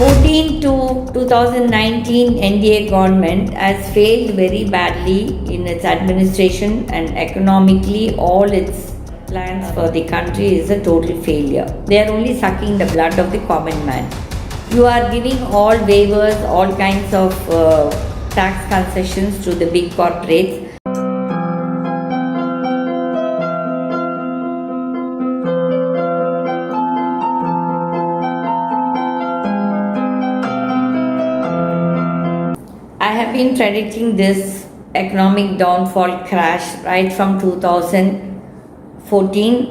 14 to 2019 NDA government has failed very badly in its administration, and economically all its plans for the country is a total failure. They are only sucking the blood of the common man. You are giving all waivers, all kinds of tax concessions to the big corporates. I have been predicting this economic downfall crash right from 2014.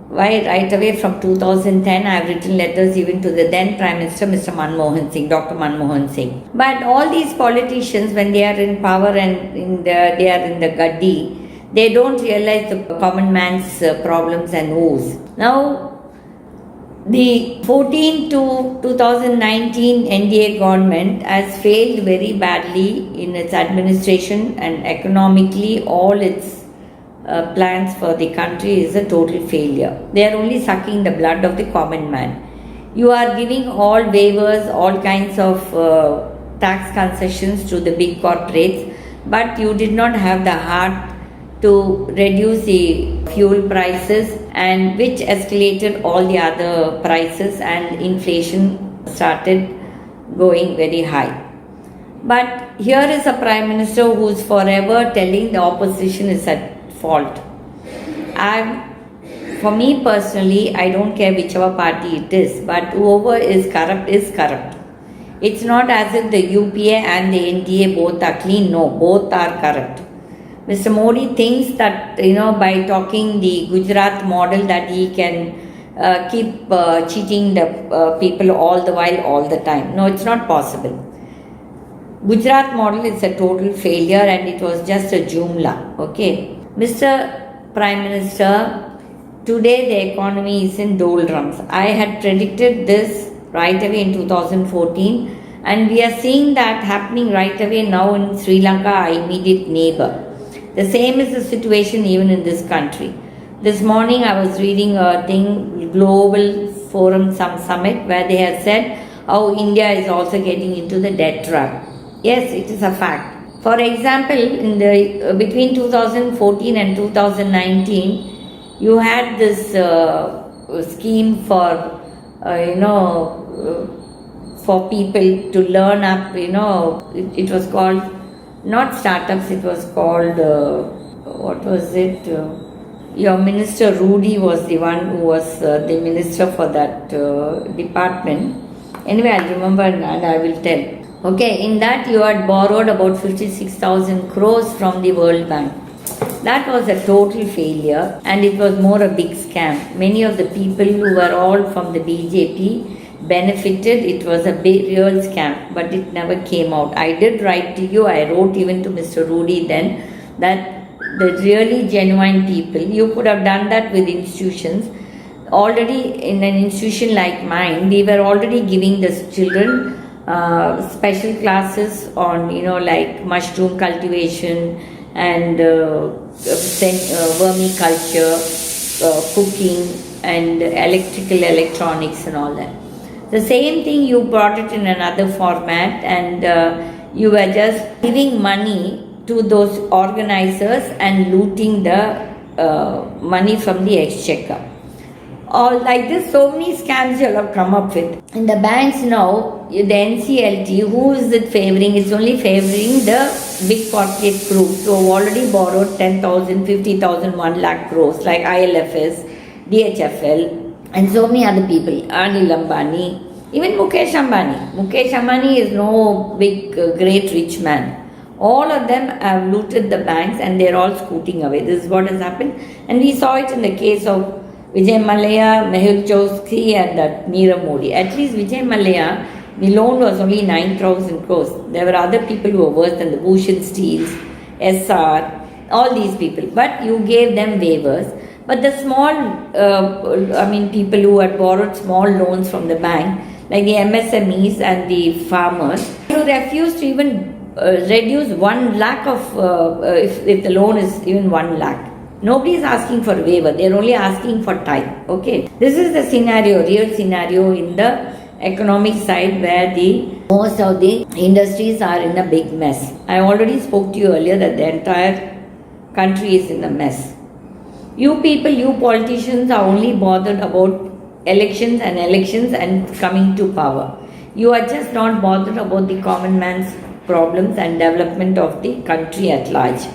Why right away from 2010 I have written letters even to the then Prime Minister Mr. Manmohan Singh, Dr. Manmohan Singh. But all these politicians, when they are in power and they are in the gaddi, they don't realize the common man's problems and woes. Now, the 14 to 2019 NDA government has failed very badly in its administration, and economically all its plans for the country is a total failure. They are only sucking the blood of the common man. You are giving all waivers, all kinds of tax concessions to the big corporates, but you did not have the heart to reduce the fuel prices, and which escalated all the other prices, and inflation started going very high. But here is a Prime Minister who is forever telling the opposition is at fault. For me personally, I don't care whichever party it is, but whoever is corrupt is corrupt. It's not as if the UPA and the NDA both are clean. No, both are corrupt. Mr. Modi thinks that, by talking the Gujarat model, that he can keep cheating the people all the while, all the time. No, it's not possible. Gujarat model is a total failure, and it was just a jumla. Okay. Mr. Prime Minister, today the economy is in doldrums. I had predicted this right away in 2014, and we are seeing that happening right away now in Sri Lanka, our immediate neighbor. The same is the situation even in this country. This morning I was reading a thing, Global Forum Summit, where they have said how India is also getting into the debt trap. Yes, it is a fact. For example, in the between 2014 and 2019, you had this scheme for for people to learn up. It was called not startups. It was called what was it? Your minister Rudy was the one who was the minister for that department. Anyway, I'll remember and I will tell. Okay, in that you had borrowed about 56,000 crores from the World Bank. That was a total failure, and it was more a big scam. Many of the people who were all from the BJP benefited. It was a big, real scam, but it never came out. I did write to you, I wrote even to Mr. Rudy then, that the really genuine people, you could have done that with institutions. Already in an institution like mine, we were already giving the children special classes on like mushroom cultivation and vermiculture, cooking and electronics and all that. The same thing, you brought it in another format, and you were just giving money to those organizers and looting the money from the exchequer. All like this, so many scams you have come up with. In the banks now, the NCLT, who is it favoring? It's only favoring the big corporate groups who have already borrowed 10,000, 50,000, 1 lakh crores, like ILFS, DHFL, and so many other people. Anil Ambani, even Mukesh Ambani. Mukesh Ambani is no big, great rich man. All of them have looted the banks, and they are all scooting away. This is what has happened. And we saw it in the case of Vijay Mallya, Mehul Choksey and that Neerav Modi. At least Vijay Mallya, the loan was only 9,000 crores. There were other people who were worse than the Bhushan Steels, SR, all these people. But you gave them waivers. But the small, people who had borrowed small loans from the bank, like the MSMEs and the farmers, you refused to even reduce 1 lakh of, if the loan is even 1 lakh. Nobody is asking for waiver. They are only asking for time. Okay. This is the scenario, real scenario in the economic side where the most of the industries are in a big mess. I already spoke to you earlier that the entire country is in a mess. You people, you politicians are only bothered about elections and coming to power. You are just not bothered about the common man's problems and development of the country at large.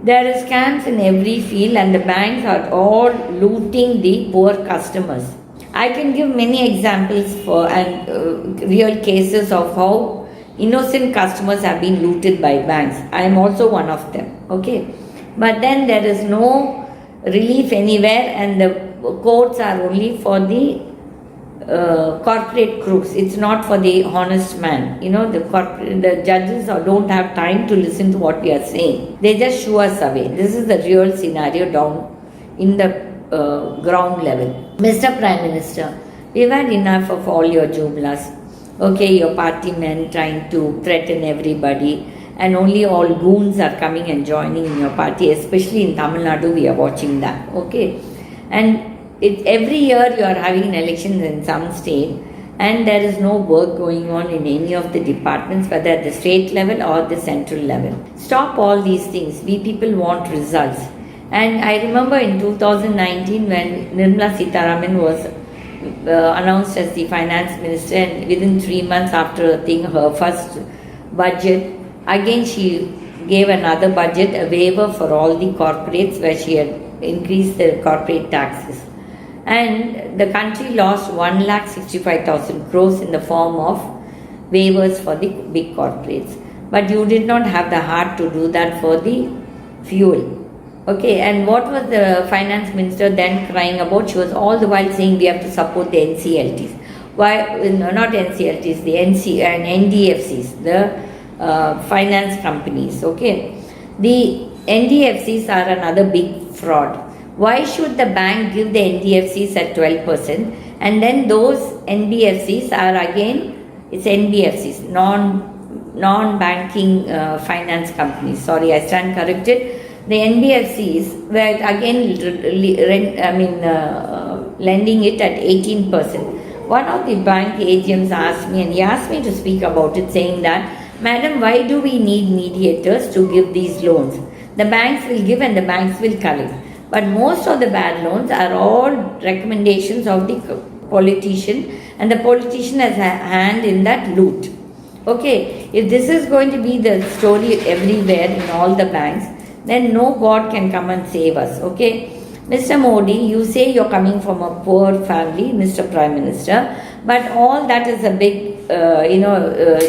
There is scams in every field and the banks are all looting the poor customers. I can give many examples and real cases of how innocent customers have been looted by banks. I am also one of them. Okay, but then there is no relief anywhere, and the courts are only for the corporate crooks. It's not for the honest man. The judges don't have time to listen to what we are saying. They just shoo us away. This is the real scenario down in the ground level. Mr. Prime Minister, we've had enough of all your jublas. Okay, your party men trying to threaten everybody, and only all goons are coming and joining in your party, especially in Tamil Nadu. We are watching that. Okay, and every year you are having elections in some state, and there is no work going on in any of the departments, whether at the state level or the central level. Stop all these things. We people want results. And I remember in 2019 when Nirmala Sitharaman was announced as the finance minister, and within 3 months after her first budget, again she gave another budget, a waiver for all the corporates where she had increased the corporate taxes. And the country lost 1,65,000 crores in the form of waivers for the big corporates. But you did not have the heart to do that for the fuel. Okay, and what was the finance minister then crying about? She was all the while saying we have to support the NCLTs. Why? No, not NCLTs, the NDFCs, the finance companies. Okay, the NDFCs are another big fraud. Why should the bank give the NDFCs at 12%, and then those NBFCs are again, it's NBFCs, non-banking finance companies. Sorry, I stand corrected. The NBFCs were again lending it at 18%. One of the bank agents asked me, and he asked me to speak about it, saying that, Madam, why do we need mediators to give these loans? The banks will give and the banks will collect. But most of the bad loans are all recommendations of the politician, and the politician has a hand in that loot. Okay, if this is going to be the story everywhere in all the banks, then no God can come and save us. Okay, Mr. Modi, you say you're coming from a poor family, Mr. Prime Minister, but all that is a big,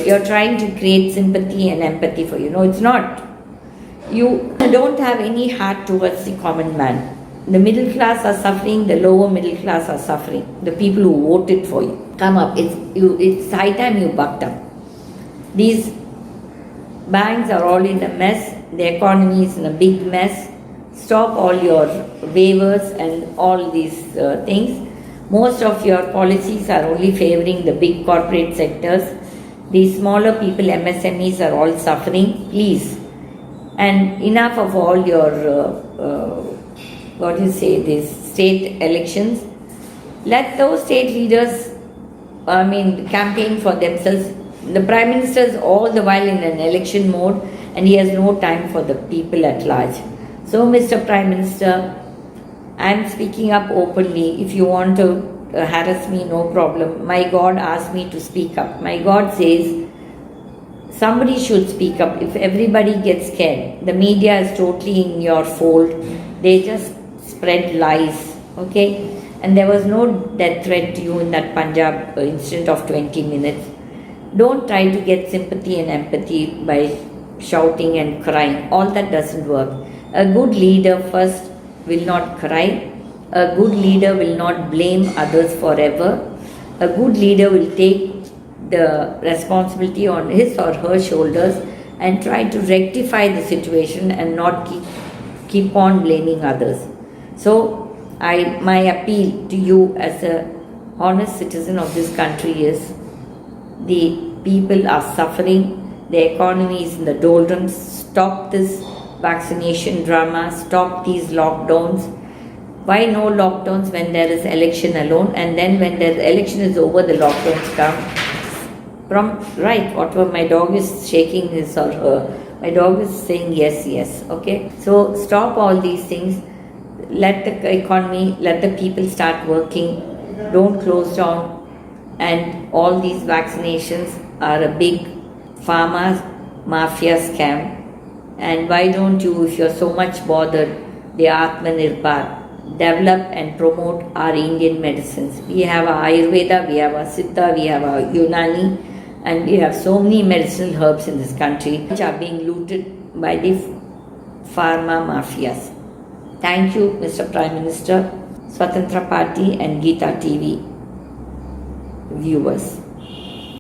you're trying to create sympathy and empathy for you. No, it's not. You don't have any heart towards the common man. The middle class are suffering, the lower middle class are suffering. The people who voted for you. Come up, it's high time you bucked up. These banks are all in a mess, the economy is in a big mess. Stop all your waivers and all these things. Most of your policies are only favoring the big corporate sectors. The smaller people, MSMEs, are all suffering. Please. And enough of all your, these state elections. Let those state leaders, campaign for themselves. The Prime Minister is all the while in an election mode, and he has no time for the people at large. So, Mr. Prime Minister, I am speaking up openly. If you want to harass me, no problem. My God asked me to speak up. My God says, somebody should speak up. If everybody gets scared, the media is totally in your fold. They just spread lies. Okay? And there was no death threat to you in that Punjab incident of 20 minutes. Don't try to get sympathy and empathy by shouting and crying. All that doesn't work. A good leader first will not cry. A good leader will not blame others forever. A good leader will take the responsibility on his or her shoulders and try to rectify the situation and not keep on blaming others. So my appeal to you as a honest citizen of this country is, the people are suffering, the economy is in the doldrums. Stop this vaccination drama, stop these lockdowns. Why no lockdowns when there is election alone, and then when the election is over, the lockdowns come? Right, whatever, my dog is shaking his or her. My dog is saying yes, yes. Okay, so stop all these things. Let the economy, let the people start working. Don't close down. And all these vaccinations are a big pharma mafia scam. And why don't you, if you're so much bothered, the Atmanirbhar, develop and promote our Indian medicines. We have our Ayurveda, we have our Siddha, we have our Unani, and we have so many medicinal herbs in this country which are being looted by the pharma mafias. Thank you, Mr. Prime Minister, Swatantra Party and GITA TV viewers.